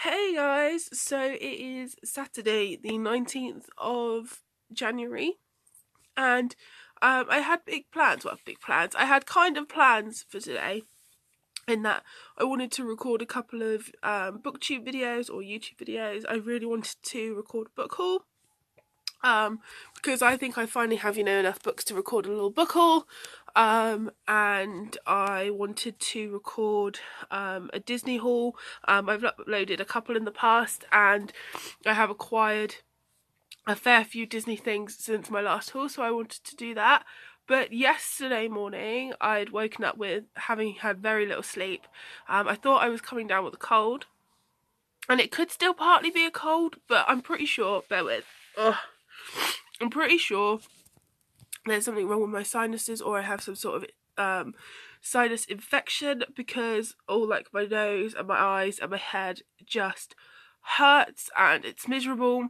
Hey guys, so it is Saturday the 19th of January and I had big plans, I had kind of plans for today in that I wanted to record a couple of booktube videos or YouTube videos. I really wanted to record a book haul because I think I finally have enough books to record a little book haul, and I wanted to record a Disney haul. I've uploaded a couple in the past and I have acquired a fair few Disney things since my last haul, so I wanted to do that. But yesterday morning I'd woken up with having had very little sleep. I thought I was coming down with a cold, and it could still partly be a cold, but I'm pretty sure, bear with, I'm pretty sure there's something wrong with my sinuses, or I have some sort of sinus infection, because all like my nose and my eyes and my head just hurts and it's miserable.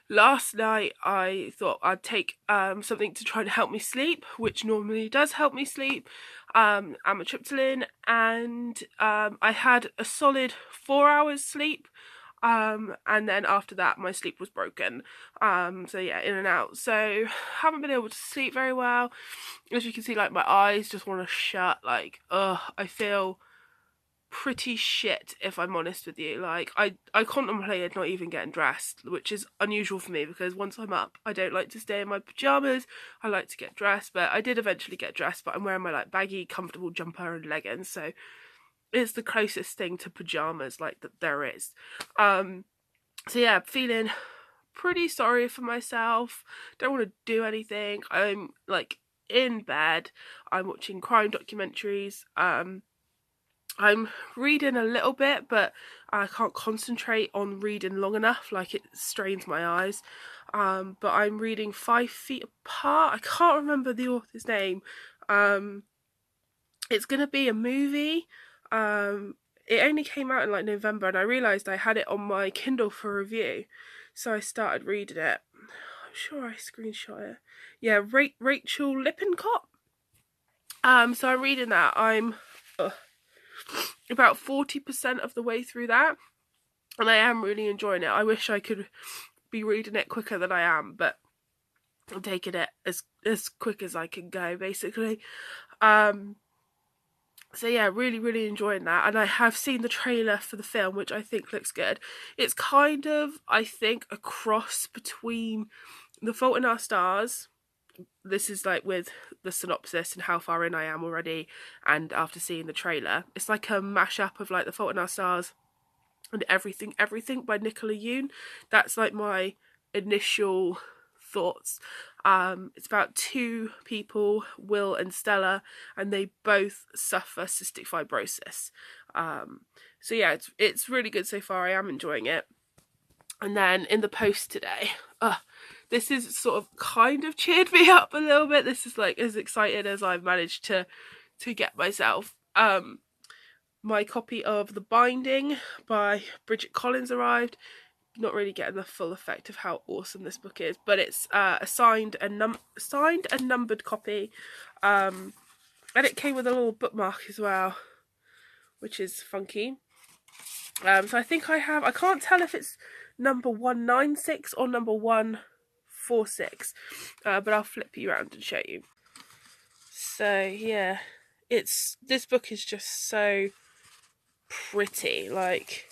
Last night I thought I'd take something to try to help me sleep, which normally does help me sleep, amitriptyline, and I had a solid 4 hours sleep, and then after that my sleep was broken. So yeah, in and out, so haven't been able to sleep very well. As you can see, like, my eyes just want to shut. Like, I feel pretty shit, if I'm honest with you. Like, I contemplated not even getting dressed, which is unusual for me because once I'm up I don't like to stay in my pajamas. I like to get dressed, but I did eventually get dressed, but I'm wearing my like baggy comfortable jumper and leggings, so it's the closest thing to pajamas like that there is. So yeah, feeling pretty sorry for myself, don't want to do anything. I'm like in bed, I'm watching crime documentaries, I'm reading a little bit, but I can't concentrate on reading long enough, like it strains my eyes. But I'm reading 5 Feet Apart. I can't remember the author's name. It's gonna be a movie. It only came out in like November, and I realised I had it on my Kindle for review, so I started reading it. I'm sure I screenshot it. Yeah, Rachel Lippincott. So I'm reading that. I'm about 40% of the way through that, and I am really enjoying it. I wish I could be reading it quicker than I am, but I'm taking it as quick as I can go, basically. So yeah, really enjoying that, and I have seen the trailer for the film, which I think looks good. It's kind of, I think, a cross between The Fault in Our Stars. This is like with the synopsis and how far in I am already, and after seeing the trailer, it's like a mashup of like The Fault in Our Stars and Everything by Nicola Yoon. That's like my initial thoughts. It's about two people, Will and Stella, and they both suffer cystic fibrosis. So yeah, it's really good so far. I am enjoying it. And then in the post today, this is sort of kind of cheered me up a little bit. This is like as excited as I've managed to get myself. My copy of The Binding by Bridget Collins arrived. Not really getting the full effect of how awesome this book is, but it's a signed and numbered copy, and it came with a little bookmark as well, which is funky. So I think I can't tell if it's number 196 or number 146, but I'll flip you around and show you. So yeah, this book is just so pretty. Like,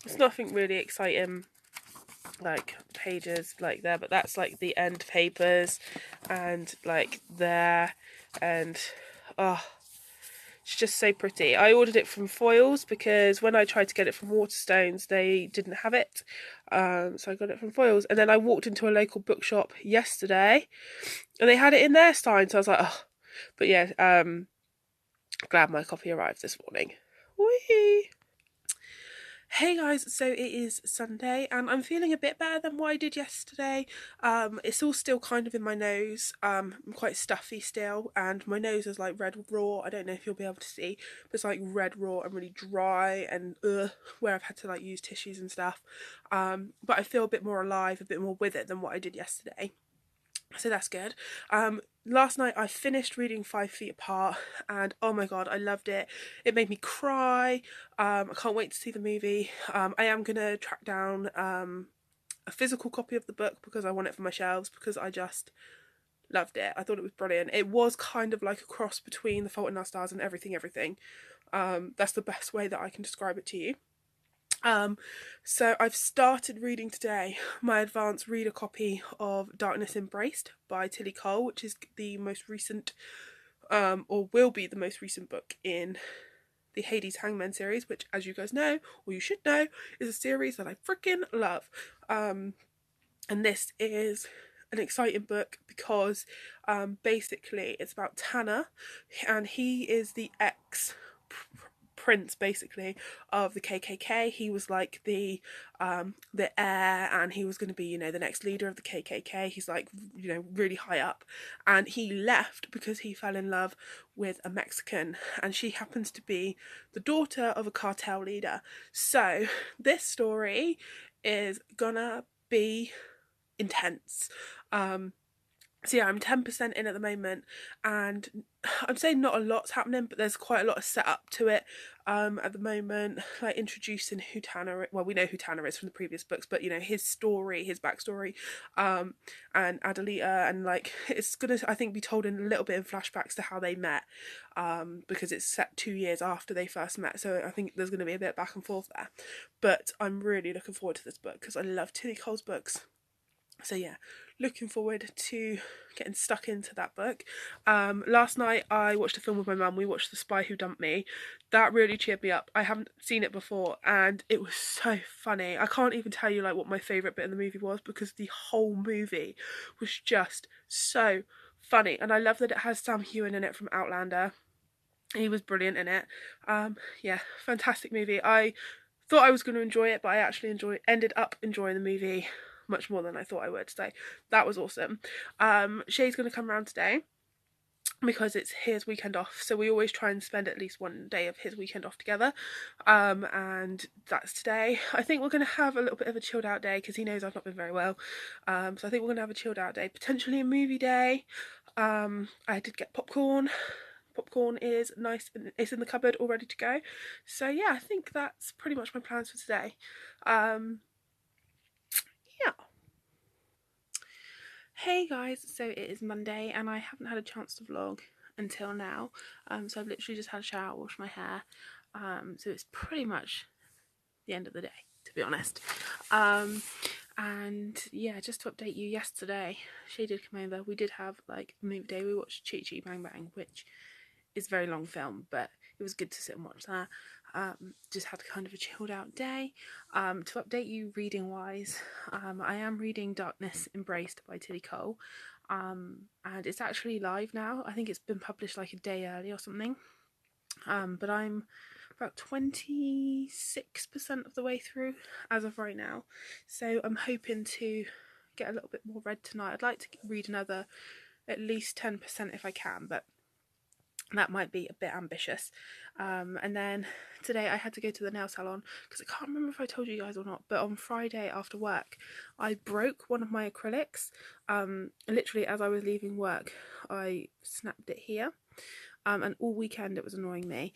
there's nothing really exciting like pages like there, but that's like the end papers, and like there, and it's just so pretty. I ordered it from Foyles because when I tried to get it from Waterstones they didn't have it, so I got it from Foyles. And then I walked into a local bookshop yesterday and they had it in their stein, so I was like, oh. But yeah, glad my copy arrived this morning. Whee! Hey guys, so it is Sunday and I'm feeling a bit better than what I did yesterday. It's all still kind of in my nose. I'm quite stuffy still, and my nose is like red raw. I don't know if you'll be able to see, but it's like red raw and really dry, and where I've had to like use tissues and stuff. But I feel a bit more alive, a bit more with it than what I did yesterday. So that's good. Last night I finished reading 5 Feet Apart, and oh my god, I loved it. It made me cry. I can't wait to see the movie. I am gonna track down a physical copy of the book because I want it for my shelves, because I just loved it. I thought it was brilliant. It was kind of like a cross between The Fault in Our Stars and Everything Everything. That's the best way that I can describe it to you. So I've started reading today my advanced reader copy of Darkness Embraced by Tilly Cole, which is the most recent, or will be the most recent book in the Hades Hangman series, which, as you guys know, or you should know, is a series that I freaking love. And this is an exciting book because basically it's about Tanner, and he is the ex prince basically of the KKK. He was like the heir, and he was going to be, you know, the next leader of the KKK. He's like, you know, really high up, and he left because he fell in love with a Mexican, and she happens to be the daughter of a cartel leader. So this story is gonna be intense. So yeah, I'm 10% in at the moment, and I'm saying not a lot's happening, but there's quite a lot of setup to it at the moment, like introducing who Tanner is. Well, we know who Tanner is from the previous books, but you know, his story, his backstory, and Adelita, and like it's gonna, I think, be told in a little bit of flashbacks to how they met, because it's set 2 years after they first met, so I think there's gonna be a bit back and forth there. But I'm really looking forward to this book because I love Tilly Cole's books. So yeah, looking forward to getting stuck into that book. Last night I watched a film with my mum. We watched The Spy Who Dumped Me. That really cheered me up. I haven't seen it before, and it was so funny. I can't even tell you like what my favourite bit of the movie was, because the whole movie was just so funny. And I love that it has Sam Heughan in it from Outlander. He was brilliant in it. Yeah, fantastic movie. I thought I was going to enjoy it, but I actually ended up enjoying the movie much more than I thought I would. So that was awesome. Shay's going to come around today because it's his weekend off, so we always try and spend at least one day of his weekend off together, and that's today. I think we're going to have a little bit of a chilled out day because he knows I've not been very well, so I think we're going to have a chilled out day, potentially a movie day. I did get popcorn. Popcorn is nice and it's in the cupboard all ready to go. So yeah, I think that's pretty much my plans for today. Yeah. Hey guys, so it is Monday and I haven't had a chance to vlog until now. So I've literally just had a shower, washed my hair. So it's pretty much the end of the day, to be honest. And yeah, just to update you, yesterday Shay did come over. We did have like a movie day. We watched Chi Chi Bang Bang, which is a very long film, but it was good to sit and watch that. Just had kind of a chilled out day. To update you reading wise, I am reading Darkness Embraced by Tilly Cole, and it's actually live now. I think it's been published like a day early or something, but I'm about 26% of the way through as of right now, so I'm hoping to get a little bit more read tonight. I'd like to read another at least 10% if I can, but that might be a bit ambitious. And then today I had to go to the nail salon because I can't remember if I told you guys or not, but on Friday after work I broke one of my acrylics. Literally as I was leaving work I snapped it here, and all weekend it was annoying me,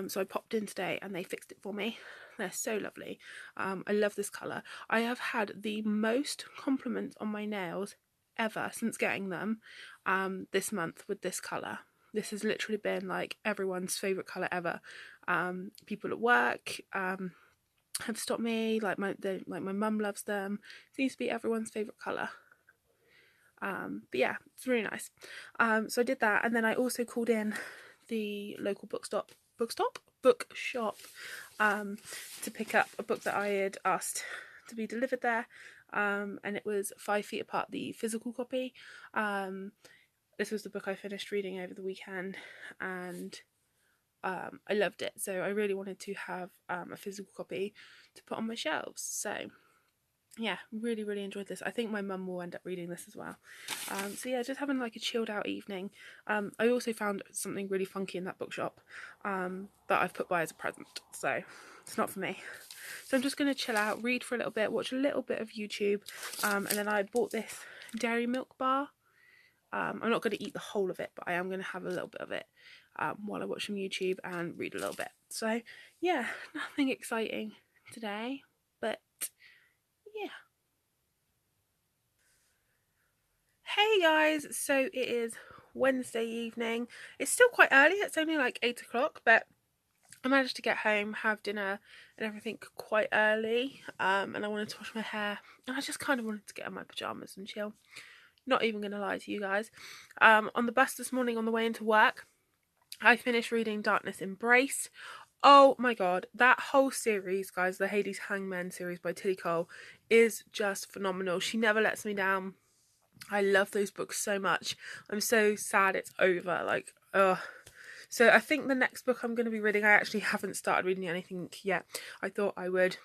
so I popped in today and they fixed it for me. They're so lovely. I love this colour. I have had the most compliments on my nails ever since getting them this month with this colour. This has literally been like everyone's favourite colour ever. People at work have stopped me, like my mum loves them. Seems to be everyone's favourite colour. But yeah, it's really nice. So I did that, and then I also called in the local bookshop to pick up a book that I had asked to be delivered there, and it was 5 Feet Apart, the physical copy. This was the book I finished reading over the weekend, and I loved it, so I really wanted to have a physical copy to put on my shelves. So yeah, really enjoyed this. I think my mum will end up reading this as well. So yeah, just having like a chilled out evening. I also found something really funky in that bookshop that I've put by as a present, so it's not for me. So I'm just going to chill out, read for a little bit, watch a little bit of YouTube, and then I bought this dairy milk bar. I'm not going to eat the whole of it, but I am going to have a little bit of it while I watch some YouTube and read a little bit. So yeah, nothing exciting today, but yeah. Hey guys, so it is Wednesday evening. It's still quite early, it's only like 8 o'clock, but I managed to get home, have dinner and everything quite early, and I wanted to wash my hair, and I just kind of wanted to get in my pyjamas and chill. Not even going to lie to you guys. On the bus this morning on the way into work, I finished reading Darkness Embraced. Oh my god, that whole series, guys, the Hades Hangman series by Tilly Cole, is just phenomenal. She never lets me down. I love those books so much. I'm so sad it's over. Like, ugh. So I think the next book I'm going to be reading, I actually haven't started reading anything yet. I thought I would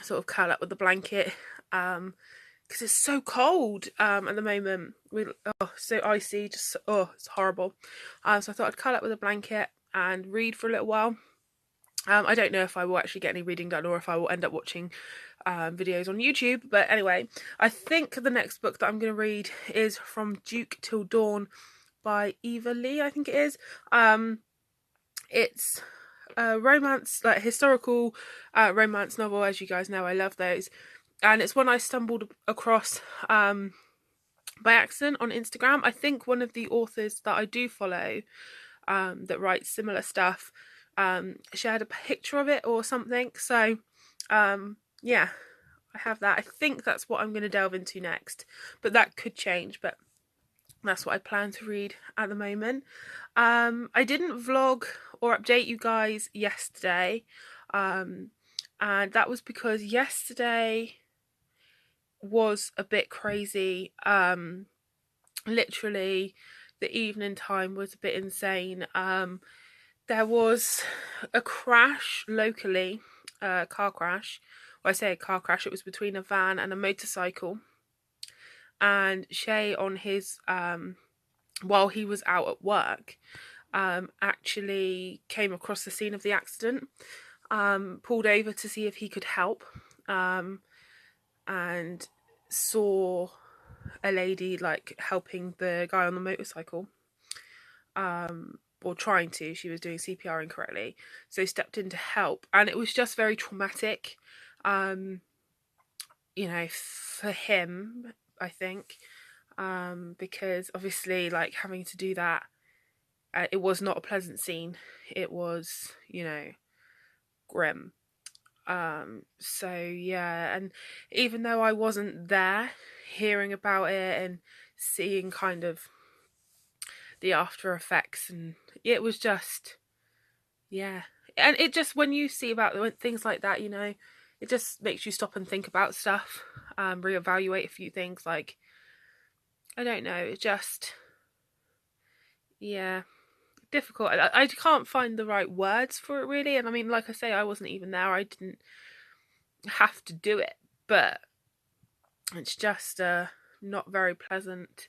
sort of curl up with the blanket, because it's so cold at the moment. So icy, just it's horrible. So I thought I'd curl up with a blanket and read for a little while. I don't know if I will actually get any reading done or if I will end up watching videos on YouTube, but anyway, I think the next book that I'm going to read is From Duke Till Dawn by Eva Lee, I think it is. It's a romance, like historical romance novel. As you guys know, I love those, and it's one I stumbled across by accident on Instagram. I think one of the authors that I do follow that writes similar stuff shared a picture of it or something, so yeah, I have that. I think that's what I'm going to delve into next, but that could change, but that's what I plan to read at the moment. I didn't vlog or update you guys yesterday, and that was because yesterday was a bit crazy. Literally the evening time was a bit insane. There was a crash locally, a car crash. Well, I say a car crash, it was between a van and a motorcycle. And Shay, on his, while he was out at work, actually came across the scene of the accident, pulled over to see if he could help, and saw a lady like helping the guy on the motorcycle, or trying to. She was doing CPR incorrectly, so stepped in to help, and it was just very traumatic, you know, for him, I think, because obviously, like, having to do that, it was not a pleasant scene. It was, you know, grim. So yeah, and even though I wasn't there hearing about it and seeing kind of the after effects, and it was just, yeah, and it just, when you see about things like that, you know, it just makes you stop and think about stuff, reevaluate a few things. Like, I don't know, it just, yeah, difficult. I can't find the right words for it really, and I mean, like I say, I wasn't even there. I didn't have to do it, but it's just a not very pleasant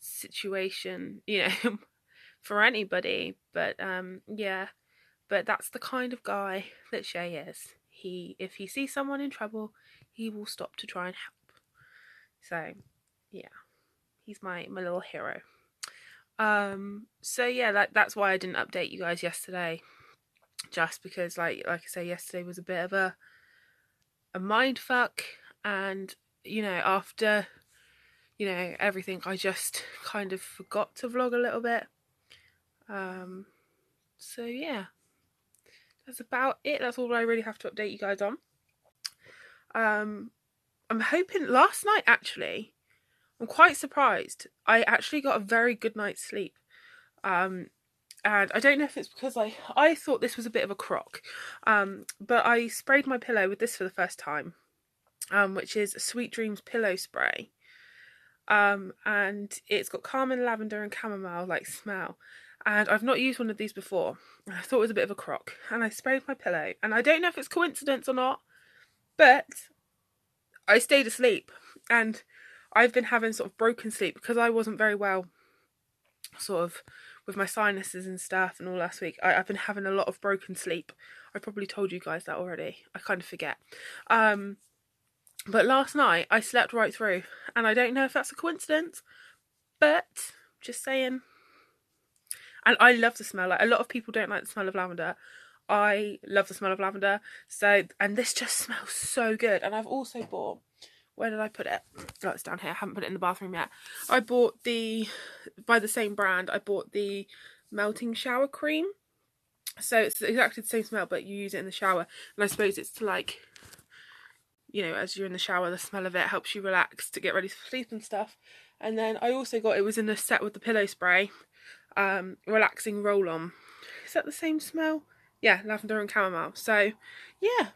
situation, you know, for anybody. But yeah, but that's the kind of guy that Shay is. If he sees someone in trouble, he will stop to try and help. So yeah, he's my little hero. So yeah, that's why I didn't update you guys yesterday, just because like I say, yesterday was a bit of a mind fuck, and you know, after, you know, everything, I just kind of forgot to vlog a little bit. So yeah, that's about it. That's all I really have to update you guys on. I'm hoping, last night actually, I'm quite surprised, I actually got a very good night's sleep. And I don't know if it's because I thought this was a bit of a crock, but I sprayed my pillow with this for the first time, which is a Sweet Dreams pillow spray. And it's got carmine, lavender and chamomile like smell, and I've not used one of these before. I thought it was a bit of a crock, and I sprayed my pillow, and I don't know if it's coincidence or not, but I stayed asleep, and I've been having sort of broken sleep because I wasn't very well, sort of, with my sinuses and stuff and all last week. I've been having a lot of broken sleep. I probably told you guys that already. I kind of forget. But last night I slept right through, and I don't know if that's a coincidence, but just saying. And I love the smell. Like, a lot of people don't like the smell of lavender. I love the smell of lavender. So, and this just smells so good. And I've also bought, where did I put it? Oh, it's down here. I haven't put it in the bathroom yet. I bought by the same brand, I bought the melting shower cream. So it's exactly the same smell, but you use it in the shower. And I suppose it's to, like, you know, as you're in the shower, the smell of it helps you relax to get ready for sleep and stuff. And then I also got, it was in a set with the pillow spray, relaxing roll-on. Is that the same smell? Yeah, lavender and chamomile. So yeah,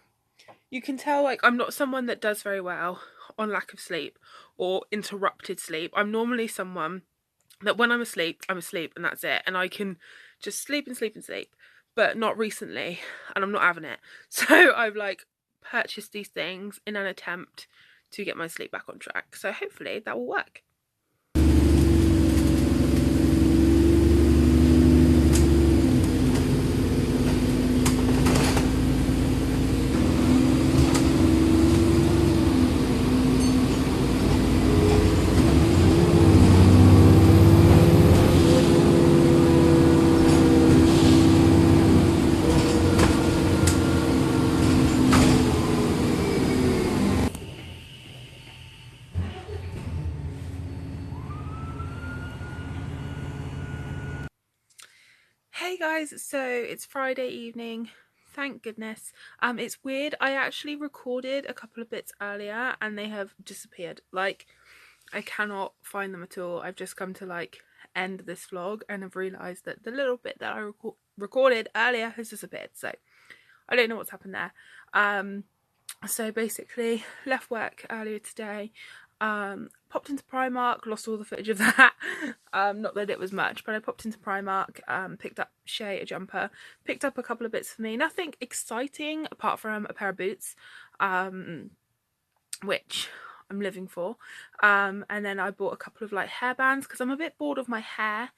you can tell, like, I'm not someone that does very well on lack of sleep or interrupted sleep. I'm normally someone that when I'm asleep and that's it, and I can just sleep and sleep and sleep, but not recently, and I'm not having it. So I've, like, purchased these things in an attempt to get my sleep back on track. So hopefully that will work. Hey guys, so it's Friday evening, thank goodness. It's weird, I actually recorded a couple of bits earlier and they have disappeared. Like, I cannot find them at all. I've just come to, like, end this vlog and have realised that the little bit that I recorded earlier has disappeared, so I don't know what's happened there. So basically, left work earlier today, popped into Primark, lost all the footage of that. Not that it was much, but I popped into Primark, picked up Shay a jumper, picked up a couple of bits for me. Nothing exciting apart from a pair of boots, which I'm living for. And then I bought a couple of, like, hairbands because I'm a bit bored of my hair.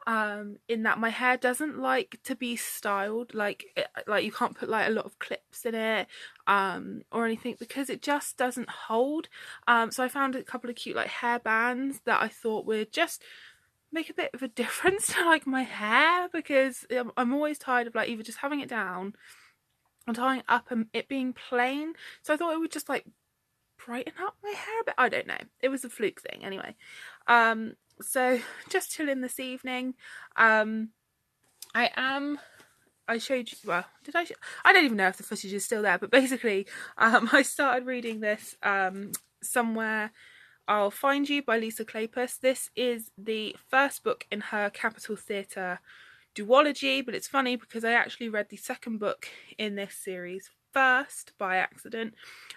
In that my hair doesn't like to be styled, like you can't put, like, a lot of clips in it or anything because it just doesn't hold. So I found a couple of cute, like, hair bands that I thought would just make a bit of a difference to, like, my hair, because I'm always tired of, like, either just having it down and tying it up and it being plain. So I thought it would just, like, brighten up my hair a bit. I don't know, it was a fluke thing anyway. So just chilling this evening. I showed you, well, did I don't even know if the footage is still there, but basically I started reading this Somewhere I'll Find You by Lisa Kleypas. This is the first book in her Capitol Theatre duology, but it's funny because I actually read the second book in this series first by accident,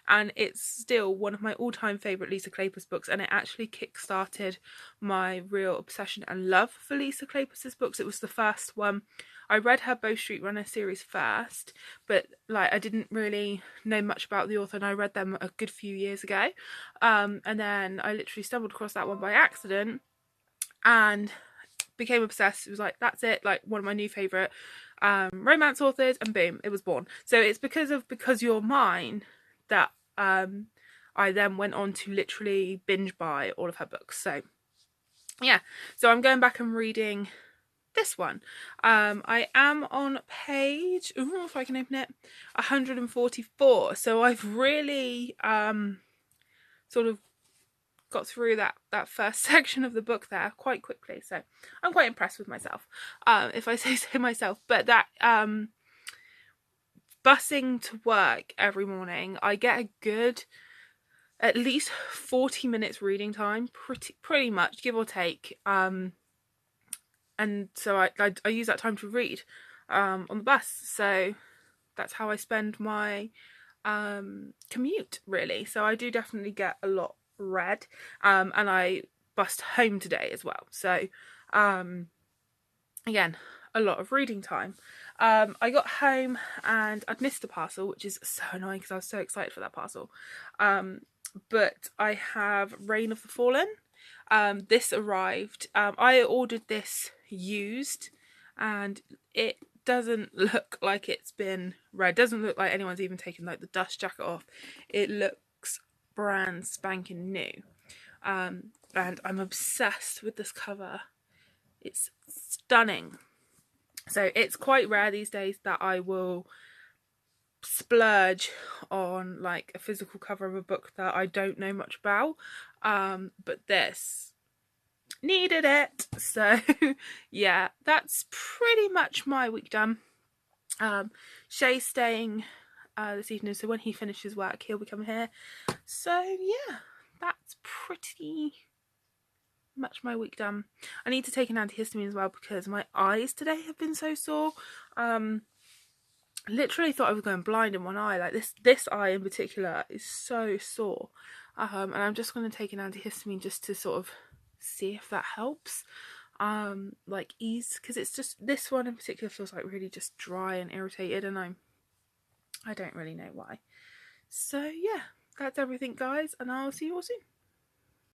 and it's still one of my all-time favourite Lisa Kleypas books, and it actually kick-started my real obsession and love for Lisa Kleypas's books. It was the first one. I read her Bow Street Runner series first, but, like, I didn't really know much about the author, and I read them a good few years ago, and then I literally stumbled across that one by accident and became obsessed. It was like, that's it, like, one of my new favourite romance authors, and boom, it was born. So it's because You're Mine that I then went on to literally binge buy all of her books. So yeah, so I'm going back and reading this one. I am on page, ooh, if I can open it, 144. So I've really sort of got through that first section of the book there quite quickly, so I'm quite impressed with myself, if I say so myself. But that busing to work every morning, I get a good at least 40 minutes reading time, pretty much, give or take, and so I use that time to read on the bus. So that's how I spend my commute, really. So I do definitely get a lot read, and I bust home today as well, so again, a lot of reading time. I got home and I'd missed a parcel, which is so annoying because I was so excited for that parcel, but I have Reign of the Fallen. This arrived, I ordered this used, and it doesn't look like it's been read. Doesn't look like anyone's even taken, like, the dust jacket off. It looks brand spanking new. and I'm obsessed with this cover. It's stunning. So it's quite rare these days that I will splurge on like a physical cover of a book that I don't know much about, but this needed it. So yeah, that's pretty much my week done. Shay's staying this evening, so when he finishes work he'll be coming here. So yeah, that's pretty much my week done. I need to take an antihistamine as well because my eyes today have been so sore. Literally thought I was going blind in one eye. Like this eye in particular is so sore, and I'm just going to take an antihistamine just to sort of see if that helps, like ease, because it's just this one in particular feels like really just dry and irritated, and I don't really know why. So yeah, that's everything guys, and I'll see you all soon.